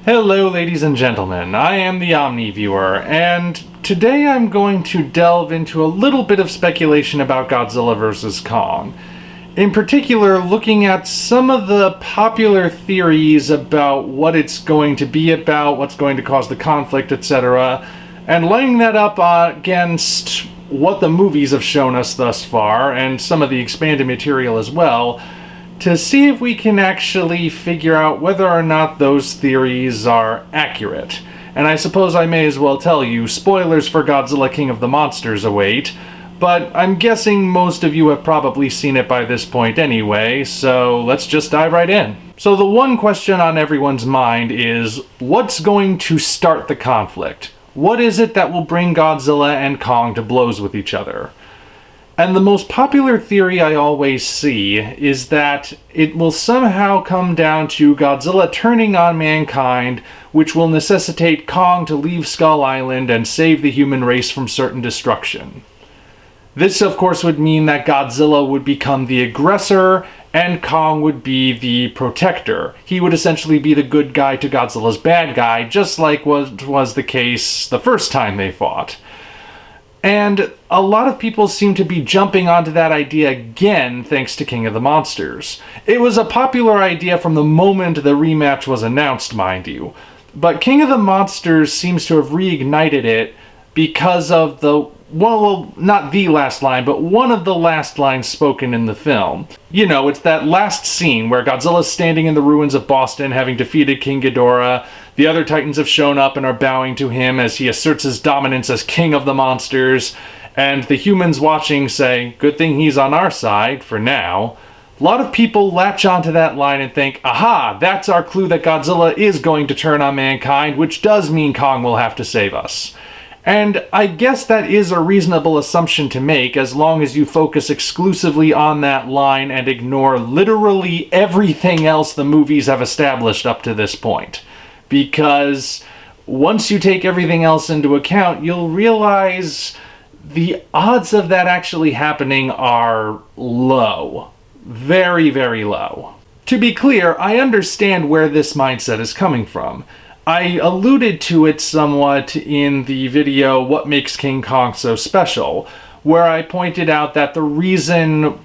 Hello ladies and gentlemen, I am the Omni viewer, and today I'm going to delve into a little bit of speculation about Godzilla vs. Kong. In particular, looking at some of the popular theories about what it's going to be about, what's going to cause the conflict, etc., and lining that up against what the movies have shown us thus far, and some of the expanded material as well, to see if we can actually figure out whether or not those theories are accurate. And I suppose I may as well tell you, spoilers for Godzilla King of the Monsters await, but I'm guessing most of you have probably seen it by this point anyway, so let's just dive right in. So the one question on everyone's mind is, what's going to start the conflict? What is it that will bring Godzilla and Kong to blows with each other? And the most popular theory I always see is that it will somehow come down to Godzilla turning on mankind, which will necessitate Kong to leave Skull Island and save the human race from certain destruction. This, of course, would mean that Godzilla would become the aggressor and Kong would be the protector. He would essentially be the good guy to Godzilla's bad guy, just like was the case the first time they fought. And a lot of people seem to be jumping onto that idea again thanks to King of the Monsters. It was a popular idea from the moment the rematch was announced, mind you. But King of the Monsters seems to have reignited it because of well, not the last line, but one of the last lines spoken in the film. You know, it's that last scene where Godzilla's standing in the ruins of Boston having defeated King Ghidorah. The other Titans have shown up and are bowing to him as he asserts his dominance as King of the Monsters, and the humans watching say, good thing he's on our side, for now. A lot of people latch onto that line and think, aha, that's our clue that Godzilla is going to turn on mankind, which does mean Kong will have to save us. And I guess that is a reasonable assumption to make as long as you focus exclusively on that line and ignore literally everything else the movies have established up to this point. Because once you take everything else into account, you'll realize the odds of that actually happening are low. Very, very low. To be clear, I understand where this mindset is coming from. I alluded to it somewhat in the video What Makes King Kong So Special, where I pointed out that the reason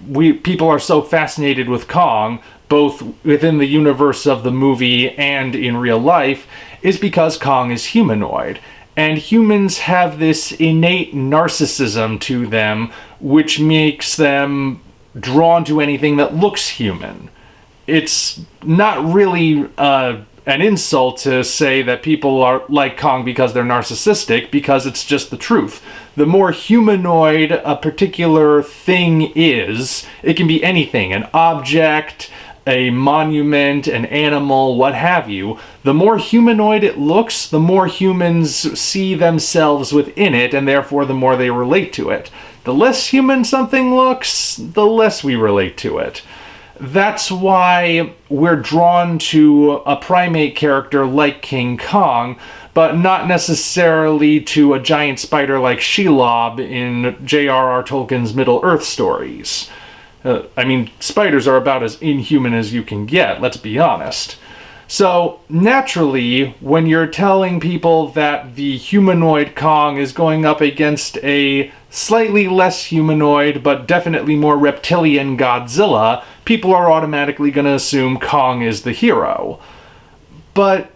people are so fascinated with Kong, both within the universe of the movie and in real life, is because Kong is humanoid. And humans have this innate narcissism to them, which makes them drawn to anything that looks human. It's not really an insult to say that people are like Kong because they're narcissistic, because it's just the truth. The more humanoid a particular thing is, it can be anything, an object, a monument, an animal, what have you. The more humanoid it looks, the more humans see themselves within it, and therefore the more they relate to it. The less human something looks, the less we relate to it. That's why we're drawn to a primate character like King Kong, but not necessarily to a giant spider like Shelob in J.R.R. Tolkien's Middle-earth stories. I mean, spiders are about as inhuman as you can get, let's be honest. So, naturally, when you're telling people that the humanoid Kong is going up against a slightly less humanoid, but definitely more reptilian Godzilla, people are automatically going to assume Kong is the hero. But,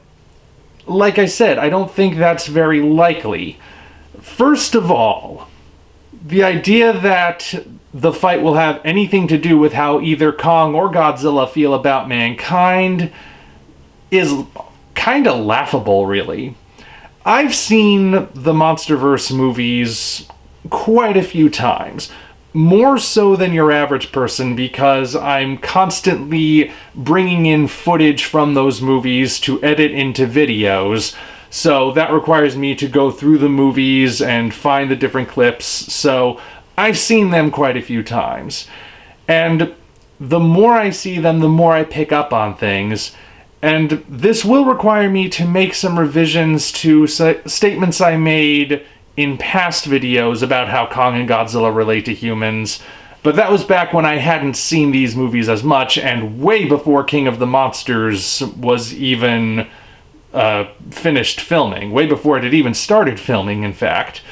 like I said, I don't think that's very likely. First of all, the idea that the fight will have anything to do with how either Kong or Godzilla feel about mankind is kind of laughable, really. I've seen the MonsterVerse movies quite a few times. More so than your average person, because I'm constantly bringing in footage from those movies to edit into videos. So that requires me to go through the movies and find the different clips. So I've seen them quite a few times. And the more I see them, the more I pick up on things. And this will require me to make some revisions to statements I made in past videos about how Kong and Godzilla relate to humans, but that was back when I hadn't seen these movies as much, and way before King of the Monsters was even finished filming, way before it had even started filming, in fact.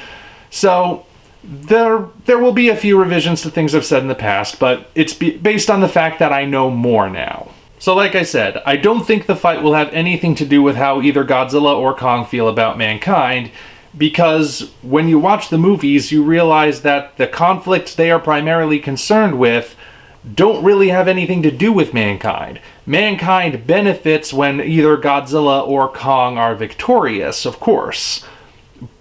So there will be a few revisions to things I've said in the past, but it's based on the fact that I know more now. So like I said, I don't think the fight will have anything to do with how either Godzilla or Kong feel about mankind, because when you watch the movies, you realize that the conflicts they are primarily concerned with don't really have anything to do with mankind. Mankind benefits when either Godzilla or Kong are victorious, of course.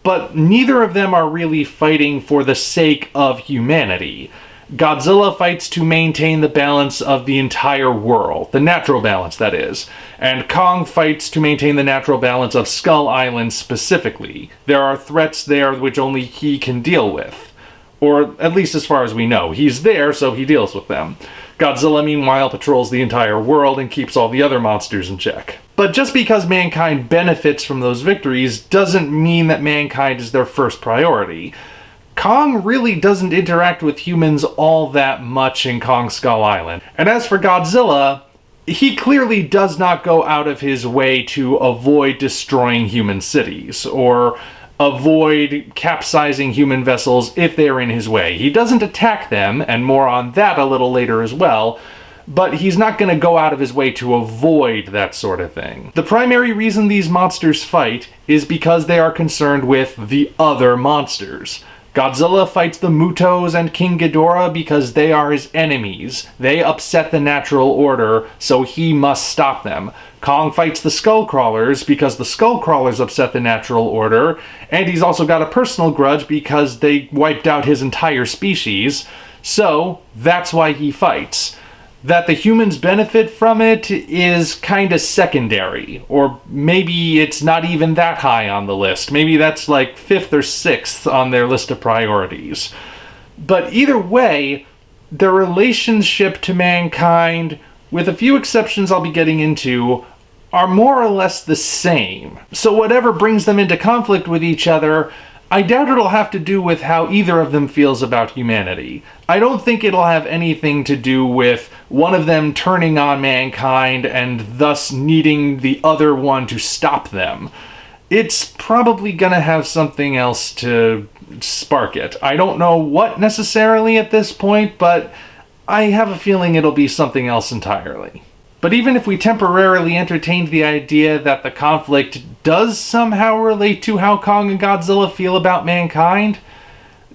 But neither of them are really fighting for the sake of humanity. Godzilla fights to maintain the balance of the entire world, the natural balance, that is, and Kong fights to maintain the natural balance of Skull Island specifically. There are threats there which only he can deal with. Or at least as far as we know. He's there, so he deals with them. Godzilla, meanwhile, patrols the entire world and keeps all the other monsters in check. But just because mankind benefits from those victories doesn't mean that mankind is their first priority. Kong really doesn't interact with humans all that much in Kong Skull Island. And as for Godzilla, he clearly does not go out of his way to avoid destroying human cities, or avoid capsizing human vessels if they're in his way. He doesn't attack them, and more on that a little later as well, but he's not going to go out of his way to ghavoid that sort of thing. The primary reason these monsters fight is because they are concerned with the other monsters. Godzilla fights the Mutos and King Ghidorah because they are his enemies. They upset the natural order, so he must stop them. Kong fights the Skullcrawlers because the Skullcrawlers upset the natural order, and he's also got a personal grudge because they wiped out his entire species, so that's why he fights. That the humans benefit from it is kinda secondary, or maybe it's not even that high on the list. Maybe that's like 5th or 6th on their list of priorities. But either way, their relationship to mankind, with a few exceptions I'll be getting into, are more or less the same. So whatever brings them into conflict with each other, I doubt it'll have to do with how either of them feels about humanity. I don't think it'll have anything to do with one of them turning on mankind and thus needing the other one to stop them. It's probably gonna have something else to spark it. I don't know what necessarily at this point, but I have a feeling it'll be something else entirely. But even if we temporarily entertained the idea that the conflict does somehow relate to how Kong and Godzilla feel about mankind,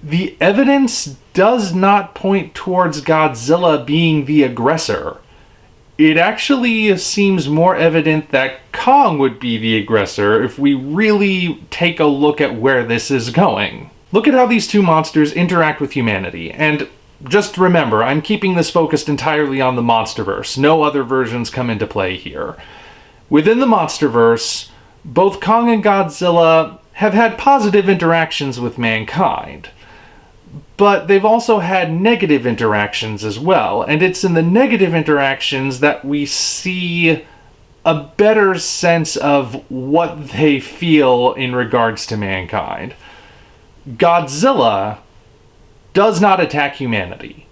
the evidence does not point towards Godzilla being the aggressor. It actually seems more evident that Kong would be the aggressor if we really take a look at where this is going. Look at how these two monsters interact with humanity, and just remember, I'm keeping this focused entirely on the Monsterverse. No other versions come into play here. Within the Monsterverse, both Kong and Godzilla have had positive interactions with mankind. But they've also had negative interactions as well, and it's in the negative interactions that we see a better sense of what they feel in regards to mankind. Godzilla does not attack humanity.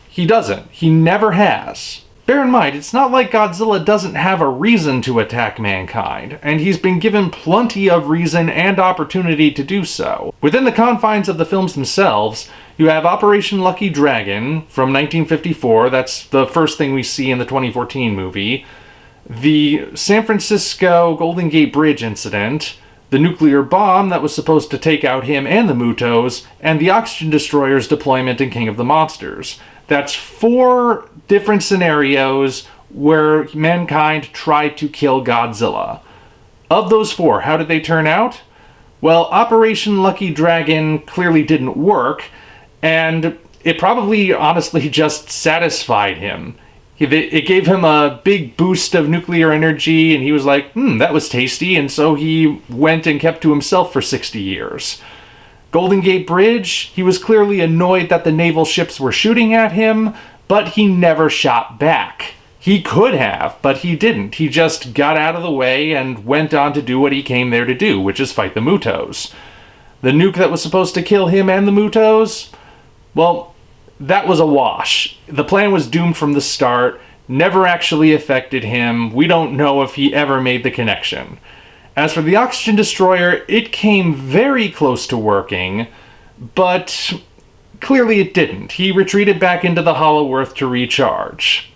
He doesn't. He never has. Bear in mind, it's not like Godzilla doesn't have a reason to attack mankind, and he's been given plenty of reason and opportunity to do so. Within the confines of the films themselves, you have Operation Lucky Dragon from 1954, that's the first thing we see in the 2014 movie, the San Francisco Golden Gate Bridge incident, the nuclear bomb that was supposed to take out him and the Mutos, and the oxygen destroyer's deployment in King of the Monsters. That's 4 different scenarios where mankind tried to kill Godzilla. Of those 4, how did they turn out? Well, Operation Lucky Dragon clearly didn't work, and it probably honestly just satisfied him. It gave him a big boost of nuclear energy, and he was like, that was tasty, and so he went and kept to himself for 60 years. Golden Gate Bridge, he was clearly annoyed that the naval ships were shooting at him, but he never shot back. He could have, but he didn't. He just got out of the way and went on to do what he came there to do, which is fight the Mutos. The nuke that was supposed to kill him and the Mutos, well, that was a wash. The plan was doomed from the start. never actually affected him. We don't know if he ever made the connection. As for the oxygen destroyer, it came very close to working, but clearly it didn't. He retreated back into the Hollow Earth to recharge.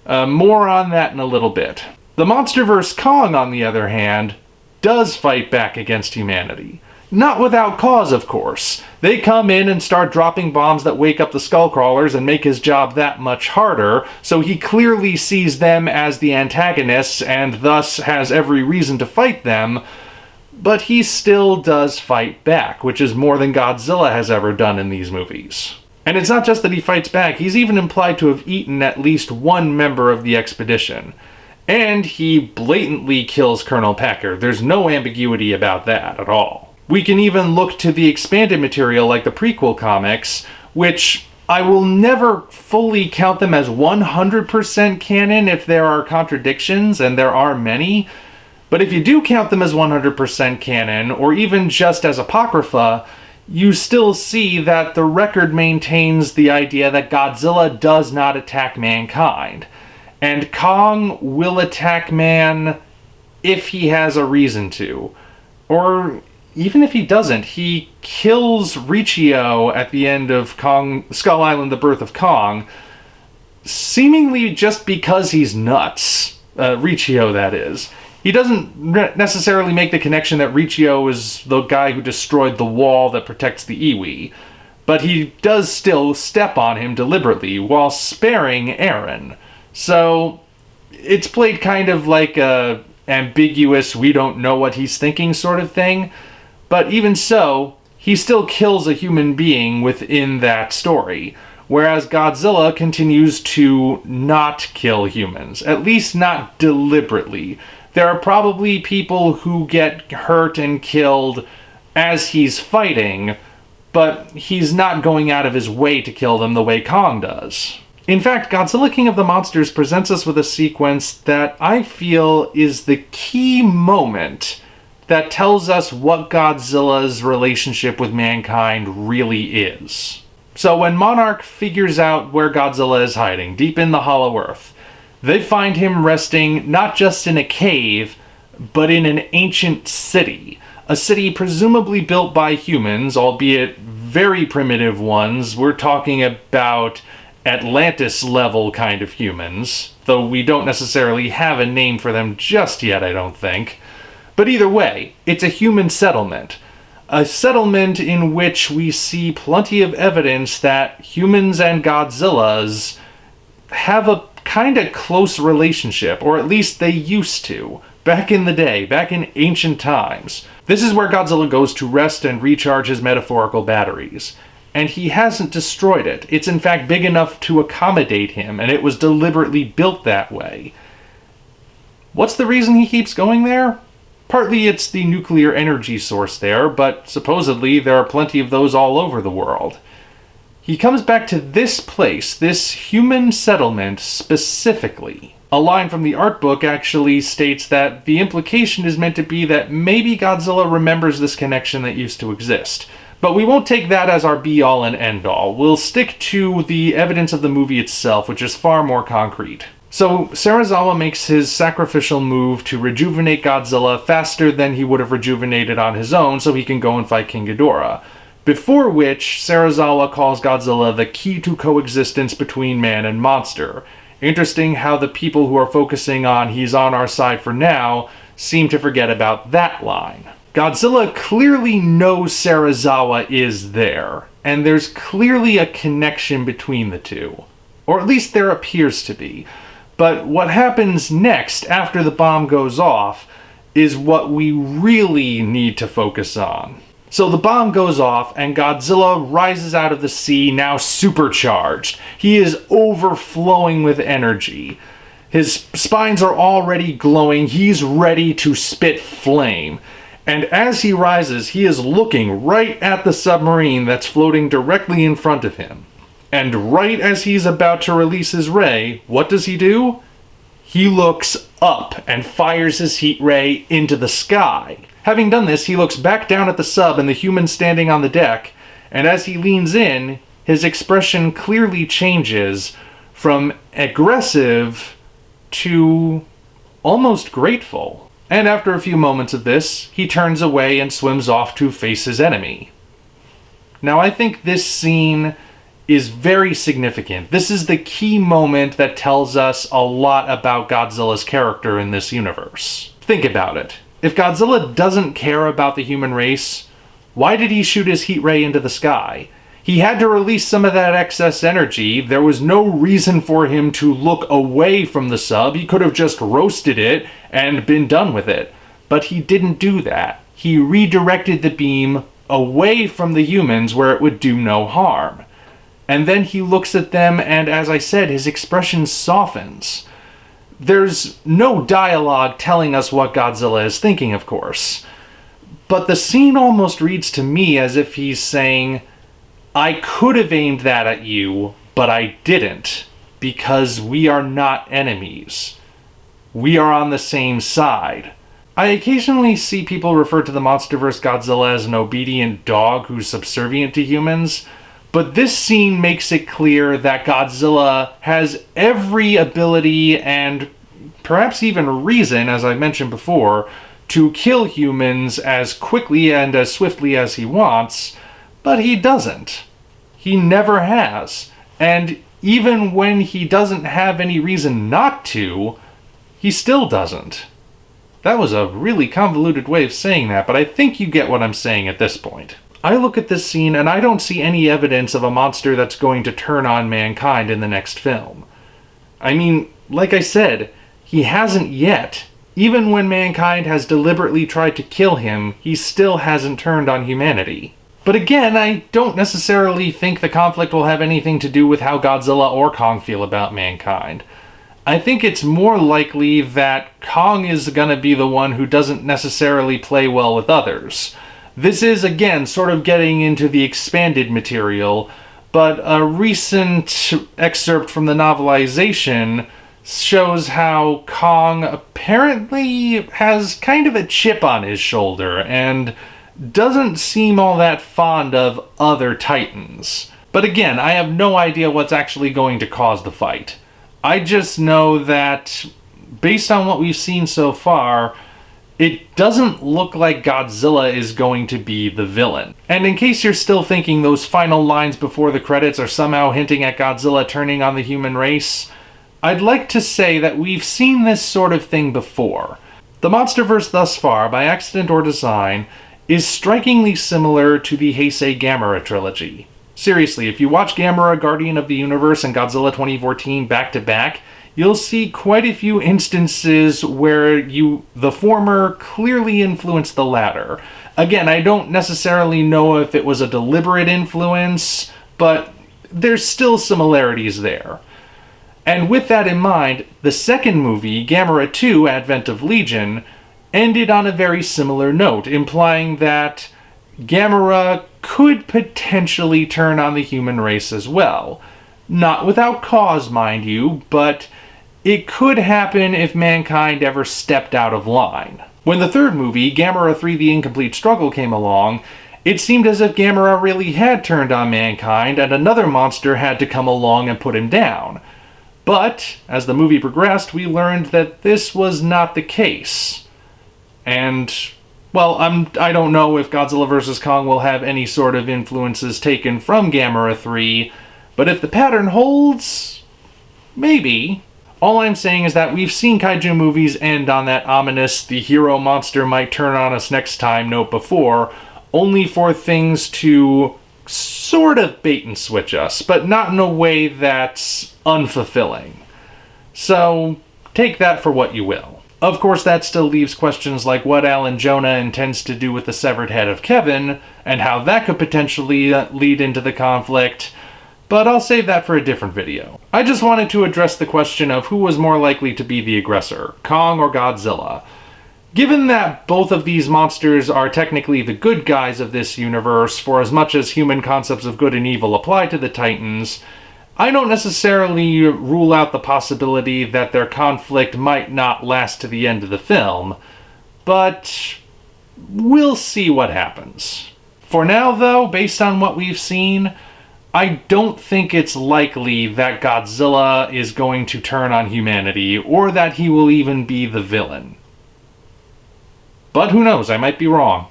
More on that in a little bit. The MonsterVerse Kong, on the other hand, does fight back against humanity. Not without cause, of course. They come in and start dropping bombs that wake up the Skullcrawlers and make his job that much harder, so he clearly sees them as the antagonists and thus has every reason to fight them, but he still does fight back, which is more than Godzilla has ever done in these movies. And it's not just that he fights back, he's even implied to have eaten at least one member of the expedition. And he blatantly kills Colonel Packer. There's no ambiguity about that at all. We can even look to the expanded material like the prequel comics, which I will never fully count them as 100% canon if there are contradictions, and there are many. But if you do count them as 100% canon, or even just as apocrypha, you still see that the record maintains the idea that Godzilla does not attack mankind. And Kong will attack man if he has a reason to. Or even if he doesn't, he kills Riccio at the end of Skull Island, The Birth of Kong, seemingly just because he's nuts. Riccio, that is. He doesn't necessarily make the connection that Riccio is the guy who destroyed the wall that protects the Iwi, but he does still step on him deliberately while sparing Eren. So it's played kind of like a ambiguous, we don't know what he's thinking sort of thing. But even so, he still kills a human being within that story, whereas Godzilla continues to not kill humans, at least not deliberately. There are probably people who get hurt and killed as he's fighting, but he's not going out of his way to kill them the way Kong does. In fact, Godzilla King of the Monsters presents us with a sequence that I feel is the key moment that tells us what Godzilla's relationship with mankind really is. So when Monarch figures out where Godzilla is hiding, deep in the Hollow Earth, they find him resting not just in a cave, but in an ancient city. A city presumably built by humans, albeit very primitive ones. We're talking about Atlantis-level kind of humans, though we don't necessarily have a name for them just yet, I don't think. But either way, it's a human settlement. A settlement in which we see plenty of evidence that humans and Godzillas have a kind of close relationship, or at least they used to, back in the day, back in ancient times. This is where Godzilla goes to rest and recharge his metaphorical batteries. And he hasn't destroyed it. It's in fact big enough to accommodate him, and it was deliberately built that way. What's the reason he keeps going there? Partly it's the nuclear energy source there, but supposedly there are plenty of those all over the world. He comes back to this place, this human settlement specifically. A line from the art book actually states that the implication is meant to be that maybe Godzilla remembers this connection that used to exist. But we won't take that as our be-all and end-all. We'll stick to the evidence of the movie itself, which is far more concrete. So Serizawa makes his sacrificial move to rejuvenate Godzilla faster than he would have rejuvenated on his own so he can go and fight King Ghidorah. Before which, Serizawa calls Godzilla the key to coexistence between man and monster. Interesting how the people who are focusing on he's on our side for now seem to forget about that line. Godzilla clearly knows Serizawa is there, and there's clearly a connection between the two. Or at least there appears to be. But what happens next after the bomb goes off is what we really need to focus on. So the bomb goes off and Godzilla rises out of the sea, now supercharged. He is overflowing with energy. His spines are already glowing. He's ready to spit flame. And as he rises, he is looking right at the submarine that's floating directly in front of him. And right as he's about to release his ray, what does he do? He looks up and fires his heat ray into the sky. Having done this, he looks back down at the sub and the human standing on the deck, and as he leans in, his expression clearly changes from aggressive to almost grateful. And after a few moments of this, he turns away and swims off to face his enemy. Now, I think this scene is very significant. This is the key moment that tells us a lot about Godzilla's character in this universe. Think about it. If Godzilla doesn't care about the human race, why did he shoot his heat ray into the sky? He had to release some of that excess energy. There was no reason for him to look away from the sub. He could have just roasted it and been done with it. But he didn't do that. He redirected the beam away from the humans where it would do no harm. And then he looks at them, and as I said, his expression softens. There's no dialogue telling us what Godzilla is thinking, of course. But the scene almost reads to me as if he's saying, I could have aimed that at you, but I didn't, because we are not enemies. We are on the same side. I occasionally see people refer to the MonsterVerse Godzilla as an obedient dog who's subservient to humans, but this scene makes it clear that Godzilla has every ability and perhaps even reason, as I mentioned before, to kill humans as quickly and as swiftly as he wants, but he doesn't. He never has. And even when he doesn't have any reason not to, he still doesn't. That was a really convoluted way of saying that, but I think you get what I'm saying at this point. I look at this scene and I don't see any evidence of a monster that's going to turn on mankind in the next film. I mean, like I said, he hasn't yet. Even when mankind has deliberately tried to kill him, he still hasn't turned on humanity. But again, I don't necessarily think the conflict will have anything to do with how Godzilla or Kong feel about mankind. I think it's more likely that Kong is going to be the one who doesn't necessarily play well with others. This is, again, sort of getting into the expanded material, but a recent excerpt from the novelization shows how Kong apparently has kind of a chip on his shoulder and doesn't seem all that fond of other Titans. But again, I have no idea what's actually going to cause the fight. I just know that, based on what we've seen so far, it doesn't look like Godzilla is going to be the villain. And in case you're still thinking those final lines before the credits are somehow hinting at Godzilla turning on the human race, I'd like to say that we've seen this sort of thing before. The MonsterVerse thus far, by accident or design, is strikingly similar to the Heisei Gamera trilogy. Seriously, if you watch Gamera, Guardian of the Universe, and Godzilla 2014 back to back, you'll see quite a few instances where the former clearly influenced the latter. Again, I don't necessarily know if it was a deliberate influence, but there's still similarities there. And with that in mind, the second movie, Gamera 2, Advent of Legion, ended on a very similar note, implying that Gamera could potentially turn on the human race as well. Not without cause, mind you, but it could happen if mankind ever stepped out of line. When the third movie, Gamera 3 The Incomplete Struggle, came along, it seemed as if Gamera really had turned on mankind and another monster had to come along and put him down. But, as the movie progressed, we learned that this was not the case. And, well, I don't know if Godzilla vs. Kong will have any sort of influences taken from Gamera 3, but if the pattern holds, maybe. All I'm saying is that we've seen kaiju movies end on that ominous, the hero monster might turn on us next time note before, only for things to sort of bait and switch us, but not in a way that's unfulfilling. So, take that for what you will. Of course, that still leaves questions like what Alan Jonah intends to do with the severed head of Kevin, and how that could potentially lead into the conflict, but I'll save that for a different video. I just wanted to address the question of who was more likely to be the aggressor, Kong or Godzilla. Given that both of these monsters are technically the good guys of this universe, for as much as human concepts of good and evil apply to the Titans, I don't necessarily rule out the possibility that their conflict might not last to the end of the film, but we'll see what happens. For now, though, based on what we've seen, I don't think it's likely that Godzilla is going to turn on humanity, or that he will even be the villain. But who knows, I might be wrong.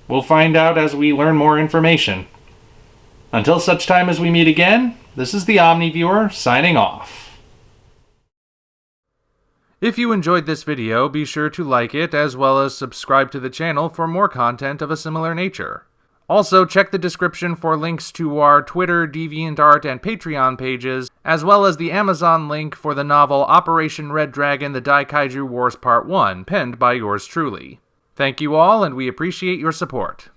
We'll find out as we learn more information. Until such time as we meet again, this is the Omni Viewer, signing off. If you enjoyed this video, be sure to like it, as well as subscribe to the channel for more content of a similar nature. Also, check the description for links to our Twitter, DeviantArt, and Patreon pages, as well as the Amazon link for the novel Operation Red Dragon: The Daikaiju Wars Part 1, penned by yours truly. Thank you all, and we appreciate your support.